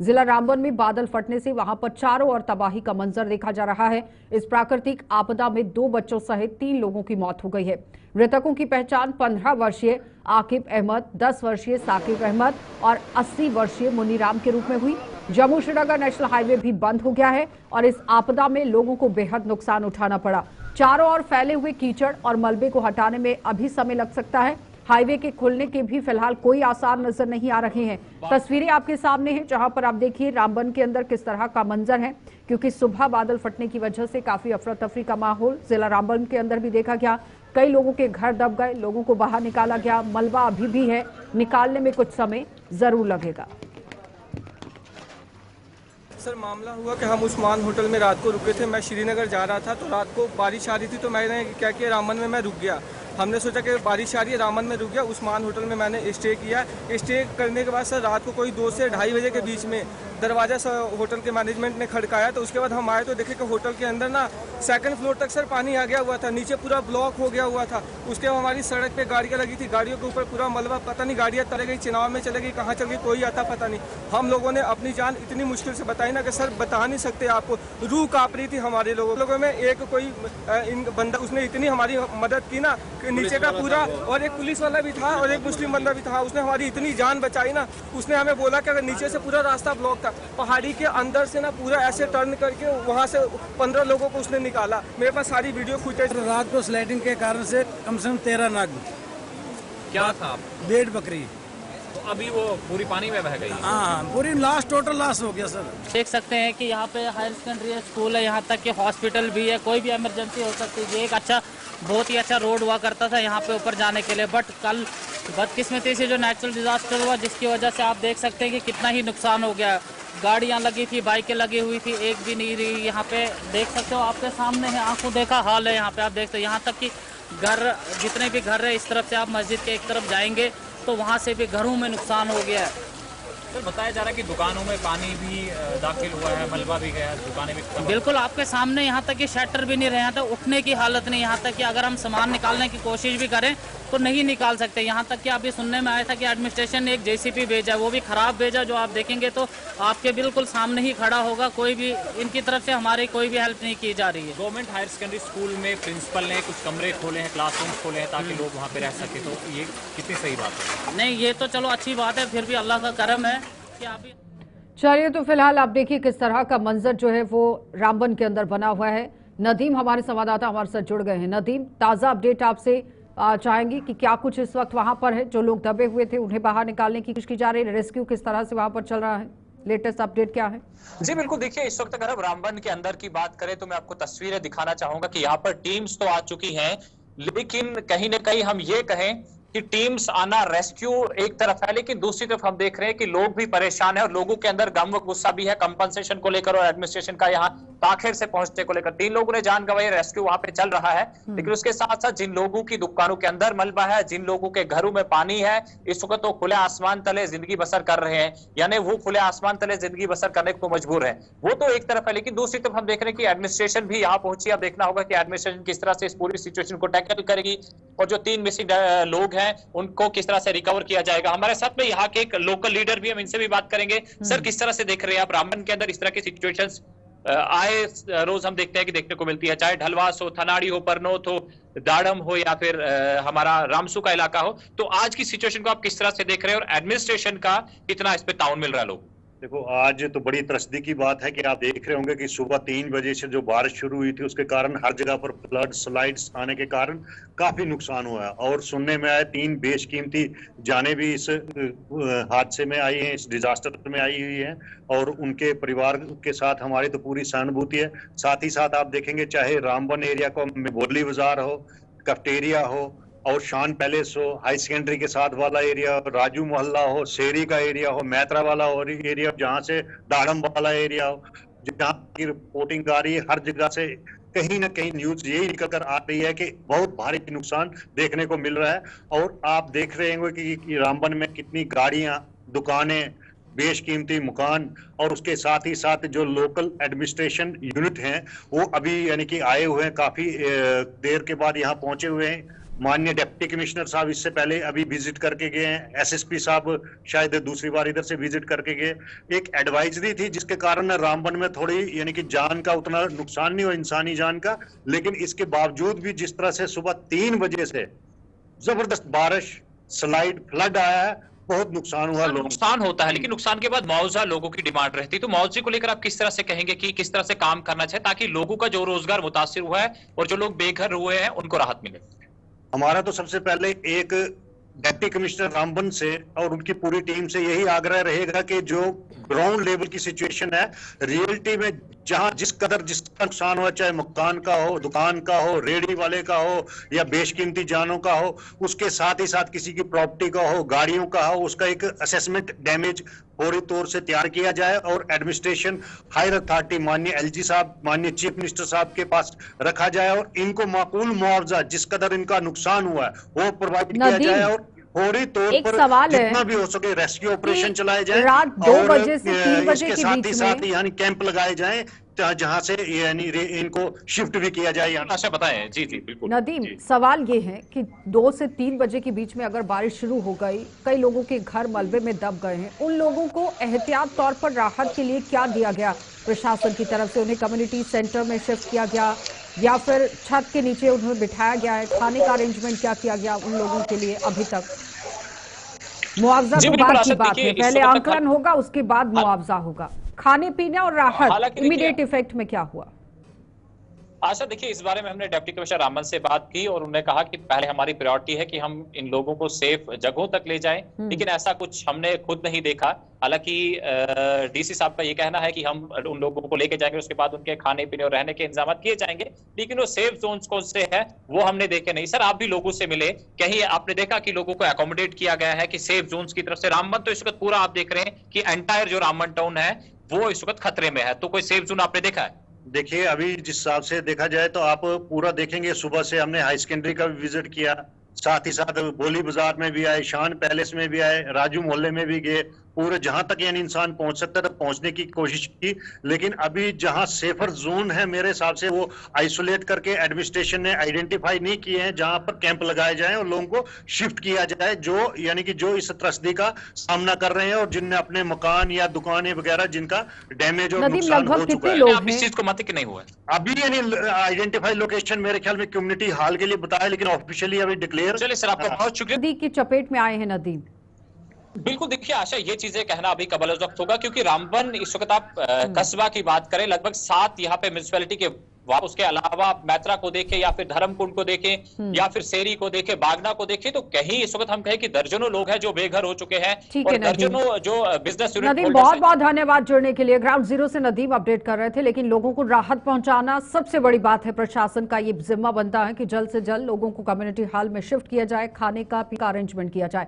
जिला रामबन में बादल फटने से वहां पर चारों ओर तबाही का मंजर देखा जा रहा है। इस प्राकृतिक आपदा में 2 बच्चों सहित 3 लोगों की मौत हो गई है। मृतकों की पहचान 15 वर्षीय आकिब अहमद, 10 वर्षीय साकिब अहमद और 80 वर्षीय मुनीराम के रूप में हुई। जम्मू श्रीनगर नेशनल हाईवे भी बंद हो गया है और इस आपदा में लोगों को बेहद नुकसान उठाना पड़ा। चारों ओर फैले हुए कीचड़ और मलबे को हटाने में अभी समय लग सकता है। हाईवे के खुलने के भी फिलहाल कोई आसार नजर नहीं आ रहे हैं। तस्वीरें आपके सामने हैं, जहां पर आप देखिए रामबन के अंदर किस तरह का मंजर है, क्योंकि सुबह बादल फटने की वजह से काफी अफरा तफरी का माहौल जिला रामबन के अंदर भी देखा गया। कई लोगों के घर दब गए, लोगों को बाहर निकाला गया। मलबा अभी भी है, निकालने में कुछ समय जरूर लगेगा। सर, मामला हुआ कि हम उस्मान होटल में रात को रुके थे। मैं श्रीनगर जा रहा था तो रात को बारिश आ रही थी, तो मैंने क्या किया, रामबन में मैं रुक गया। हमने सोचा कि बारिश आ रही है, रामबन में रुक गया। उस्मान होटल में मैंने स्टे किया। स्टे करने के बाद सर रात को कोई 2 से 2:30 बजे के बीच में दरवाज़ा होटल के मैनेजमेंट ने खड़काया। तो उसके बाद हम आए तो देखे कि होटल के अंदर ना 2nd फ्लोर तक सर पानी आ गया हुआ था, नीचे पूरा ब्लॉक हो गया हुआ था। उसके बाद हमारी सड़क पे गाड़ियाँ लगी थी, गाड़ियों के ऊपर पूरा मलबा, पता नहीं गाड़ियाँ चले गई, चिनाव में चले गई, कहाँ चल गई कोई आता पता नहीं। हम लोगों ने अपनी जान इतनी मुश्किल से बताई ना कि सर बता नहीं सकते आपको, रूह काँप रही थी हमारे लोगों में। एक कोई बंदा, उसने इतनी हमारी मदद की ना कि नीचे का पूरा, और एक पुलिस वाला भी था और एक मुस्लिम बंदा भी था, उसने हमारी इतनी जान बचाई ना। उसने हमें बोला कि अगर नीचे से पूरा रास्ता ब्लॉक था, पहाड़ी के अंदर से ना पूरा ऐसे टर्न करके वहाँ से 15 लोगों को उसने निकाला। मेरे पास सारी वीडियो फुटेज। रात को स्लाइडिंग के कारण से कम 13 नाग क्या था, 1.5 बकरी, तो अभी वो पूरी पानी में बह गई। हाँ पूरी टोटल लॉस हो गया सर। देख सकते हैं कि यहाँ पे हायर सेकेंडरी स्कूल है, यहाँ तक कि हॉस्पिटल भी है, कोई भी इमरजेंसी हो सकती है। ये एक बहुत ही अच्छा रोड हुआ करता था यहाँ पे ऊपर जाने के लिए, बट कल बदकिस्मती से जो नेचुरल डिजास्टर हुआ, जिसकी वजह से आप देख सकते हैं कि कितना ही नुकसान हो गया। गाड़ियाँ लगी थी, बाइकें लगी हुई थी, एक भी नहीं रही। यहाँ पे देख सकते हो, आपके सामने है, आंखों देखा हाल है। यहाँ पे आप देखते हो, यहाँ तक कि घर, जितने भी घर है, इस तरफ से आप मस्जिद के एक तरफ जाएंगे तो वहाँ से भी घरों में नुकसान हो गया है। सर, बताया जा रहा है कि दुकानों में पानी भी दाखिल हुआ है, मलबा भी गया है, दुकानें भी। बिल्कुल आपके सामने, यहाँ तक कि शटर भी नहीं रहे, यहाँ तक उठने की हालत नहीं। यहाँ तक कि अगर हम सामान निकालने की कोशिश भी करें तो नहीं निकाल सकते। यहाँ तक कि अभी सुनने में आया था कि एडमिनिस्ट्रेशन ने एक जेसीबी भेजा, वो भी खराब भेजा, जो आप देखेंगे तो आपके बिल्कुल सामने ही खड़ा होगा। कोई भी इनकी तरफ से हमारी कोई भी हेल्प नहीं की जा रही है। गवर्नमेंट हायर सेकेंडरी स्कूल में प्रिंसिपल ने कुछ कमरे खोले हैं, क्लासरूम खोले हैं ताकि लोग वहाँ पे रह सके, तो ये कितनी सही बात है? नहीं, ये तो चलो अच्छी बात है, फिर भी अल्लाह का करम है कि अभी। चलिए, तो फिलहाल आप देखिए किस तरह का मंजर जो है वो रामबन के अंदर बना हुआ है। नदीम हमारे संवाददाता हमारे साथ जुड़ गए हैं। नदीम, ताज़ा अपडेट आपसे चाहेंगे कि क्या कुछ इस वक्त वहां पर है, जो लोग दबे हुए थे उन्हें बाहर निकालने की कोशिश की जा रही है, रेस्क्यू किस तरह से वहां पर चल रहा है, लेटेस्ट अपडेट क्या है? जी बिल्कुल, देखिए इस वक्त अगर हम रामबन के अंदर की बात करें तो मैं आपको तस्वीरें दिखाना चाहूंगा कि यहाँ पर टीम्स तो आ चुकी हैं, लेकिन कहीं ना कहीं हम ये कहें कि टीम्स आना, रेस्क्यू एक तरफ है, लेकिन दूसरी तरफ हम देख रहे हैं कि लोग भी परेशान है और लोगों के अंदर गम व गुस्सा भी है कंपनसेशन को लेकर और एडमिनिस्ट्रेशन का यहाँ ताखिर से पहुंचने को लेकर। 3 लोगों ने जान गंवाई, रेस्क्यू वहां पे चल रहा है, लेकिन उसके साथ साथ जिन लोगों की दुकानों के अंदर मलबा है, जिन लोगों के घरों में पानी है, इस वक्त तो खुले आसमान तले जिंदगी बसर कर रहे हैं, यानी वो खुले आसमान तले जिंदगी बसर करने को मजबूर है। वो तो एक तरफ है, लेकिन दूसरी तरफ हम देख रहे हैं कि एडमिनिस्ट्रेशन भी यहाँ पहुंची। अब देखना होगा कि एडमिनिस्ट्रेशन किस तरह से इस पूरी सिचुएशन को टैकल करेगी और जो 3 मिसिंग लोग हैं उनको किस तरह से रिकवर किया जाएगा। हमारे साथ में यहाँ के एक लोकल लीडर भी, हम इनसे भी बात करेंगे। सर, किस तरह से देख रहे हैं आप रामबन के अंदर इस तरह की सिचुएशंस? आए रोज हम देखते हैं कि देखने को मिलती है, चाहे ढलवास हो, थनाड़ी हो, परनोत हो, दाड़म हो या फिर हमारा रामसू का इलाका हो। तो आज की सिचुएशन को आप किस तरह से देख रहे हैं और एडमिनिस्ट्रेशन का कितना इस पे ताउन मिल रहा है? लोग देखो, आज तो बड़ी त्रसदी की बात है कि आप देख रहे होंगे कि सुबह 3 बजे से जो बारिश शुरू हुई थी उसके कारण हर जगह पर फ्लड स्लाइड्स आने के कारण काफी नुकसान हुआ है। और सुनने में आया 3 बेशकीमती जानें भी इस हादसे में आई हैं, इस डिजास्टर में आई हुई हैं, और उनके परिवार के साथ हमारी तो पूरी सहानुभूति है। साथ ही साथ आप देखेंगे, चाहे रामबन एरिया को बोली बाजार हो, कफ्टेरिया हो और शान पैलेस हो, हाई सेकेंडरी के साथ वाला एरिया, राजू मोहल्ला हो, शेरी का एरिया हो, मैत्रा वाला एरिया, जहाँ से दाड़म वाला एरिया हो, जहाँ की रिपोर्टिंग आ रही है, हर जगह से कहीं ना कहीं न्यूज यही निकल कर आ रही है कि बहुत भारी नुकसान देखने को मिल रहा है। और आप देख रहे होंगे कि रामबन में कितनी गाड़ियां, दुकानें, बेशकीमती मकान और उसके साथ ही साथ जो लोकल एडमिनिस्ट्रेशन यूनिट हैं वो अभी यानी कि आए हुए हैं, काफी देर के बाद यहाँ पहुंचे हुए हैं। माननीय डिप्टी कमिश्नर साहब इससे पहले अभी विजिट करके गए हैं, एसएसपी साहब शायद दूसरी बार इधर से विजिट करके गए। एक एडवाइजरी थी जिसके कारण रामबन में थोड़ी यानी कि जान का उतना नुकसान नहीं हुआ, इंसानी जान का, लेकिन इसके बावजूद भी जिस तरह से सुबह 3 बजे से जबरदस्त बारिश, स्लाइड, फ्लड आया है, बहुत नुकसान हुआ। नुकसान होता है, लेकिन नुकसान के बाद मुआवजा लोगों की डिमांड रहती है। तो मुआवजे को लेकर आप किस तरह से कहेंगे कि किस तरह से काम करना चाहिए ताकि लोगों का जो रोजगार मुतासिर हुआ है और जो लोग बेघर हुए हैं उनको राहत मिले? हमारा तो सबसे पहले एक डिप्टी कमिश्नर रामबन से और उनकी पूरी टीम से यही आग्रह रहेगा कि जो ग्राउंड लेवल की सिचुएशन है, रियलिटी में जहां जिस कदर जिसका नुकसान हुआ, चाहे मकान का हो, दुकान का हो, रेहड़ी वाले का हो या बेशकीमती जानों का हो, उसके साथ ही साथ किसी की प्रॉपर्टी का हो, गाड़ियों का हो, उसका एक असेसमेंट डैमेज फौरी तौर से तैयार किया जाए और एडमिनिस्ट्रेशन हायर अथॉरिटी माननीय एलजी साहब, माननीय चीफ मिनिस्टर साहब के पास रखा जाए और इनको माकूल मुआवजा जिस कदर इनका नुकसान हुआ है वो प्रोवाइड किया जाए और फौरी तौर पर जितना भी हो सके रेस्क्यू ऑपरेशन चलाए जाए। रात 2 बजे से 3 बजे के साथ बीच ही में साथ यानी कैंप लगाए जाएं जहां से यानी इनको शिफ्ट भी किया जाए। अच्छा बताएं। जी जी बिल्कुल नदीम, सवाल ये है कि 2 से 3 बजे के बीच में अगर बारिश शुरू हो गई, कई लोगों के घर मलबे में दब गए हैं, उन लोगों को एहतियात तौर पर राहत के लिए क्या दिया गया प्रशासन की तरफ से? उन्हें कम्युनिटी सेंटर में शिफ्ट किया गया या फिर छत के नीचे उन्हें बिठाया गया है? खाने का अरेंजमेंट क्या किया गया उन लोगों के लिए अभी तक? मुआवजा तो बाद की बात है, पहले आंकलन होगा उसके बाद मुआवजा होगा। खाने पीने और राहत इमीडिएट इफेक्ट में क्या हुआ? आशा, देखिए इस बारे में हमने डिप्टी कमिश्नर रामन से बात की और उन्होंने कहा कि पहले हमारी प्रायोरिटी है कि हम इन लोगों को सेफ जगहों तक ले जाएं, लेकिन ऐसा कुछ हमने खुद नहीं देखा। हालांकि डीसी साहब का ये कहना है कि हम उन लोगों को लेके जाएंगे, उसके बाद उनके खाने पीने और रहने के इंतजाम किए जाएंगे, लेकिन वो सेफ जोन कौन से है वो हमने देखे नहीं। सर आप भी लोगों से मिले, कहीं आपने देखा कि लोगों को अकोमोडेट किया गया है कि सेफ जोन की तरफ से? रामबन तो इस वक्त पूरा आप देख रहे हैं कि एंटायर जो रामबन टाउन है वो इस वक्त खतरे में है, तो कोई सेफ जोन आपने देखा है? देखिए अभी जिस हिसाब से देखा जाए तो आप पूरा देखेंगे, सुबह से हमने हाई सेकेंडरी का भी विजिट किया, साथ ही साथ बोली बाजार में भी आए, शान पैलेस में भी आए, राजू मोहल्ले में भी गए, पूरे जहां तक यानी इंसान पहुंच सकता था पहुंचने की कोशिश की। लेकिन अभी जहां सेफर जोन है मेरे हिसाब से वो आइसोलेट करके एडमिनिस्ट्रेशन ने आइडेंटिफाई नहीं किए हैं, जहां पर कैंप लगाए जाएं और लोगों को शिफ्ट किया जाए जो यानी कि जो इस त्रसदी का सामना कर रहे हैं और जिनने अपने मकान या दुकानें वगैरह जिनका डैमेज और नुकसान हो चुका है। आप इस चीज को मानते कि नहीं हुआ है? अभी यानी आइडेंटिफाई लोकेशन मेरे ख्याल में कम्युनिटी हॉल के लिए बताया, लेकिन ऑफिशियली अभी डिक्लेयर। चलिए सर, आपका बहुत शुक्रिया। नदी की चपेट में आए हैं नदीम। बिल्कुल, देखिए आशा, ये चीजें कहना अभी कबल वक्त होगा क्योंकि रामबन इस वक्त आप कस्बा की बात करें, लगभग 7 यहाँ पे म्युनिसिपैलिटी के, उसके अलावा आप मैत्रा को देखें या फिर धर्मकुंड को देखें या फिर सेरी को देखें, बागना को देखें, तो कहीं इस वक्त हम कहें कि दर्जनों लोग हैं जो बेघर हो चुके हैं और दर्जनों जो बिजनेस यूनिट। नदीम बहुत बहुत धन्यवाद जुड़ने के लिए। ग्राउंड जीरो से नदीम अपडेट कर रहे थे, लेकिन लोगों को राहत पहुंचाना सबसे बड़ी बात है। प्रशासन का ये जिम्मा बनता है कि जल्द से जल्द लोगों को कम्युनिटी हॉल में शिफ्ट किया जाए, खाने का अरेंजमेंट किया जाए।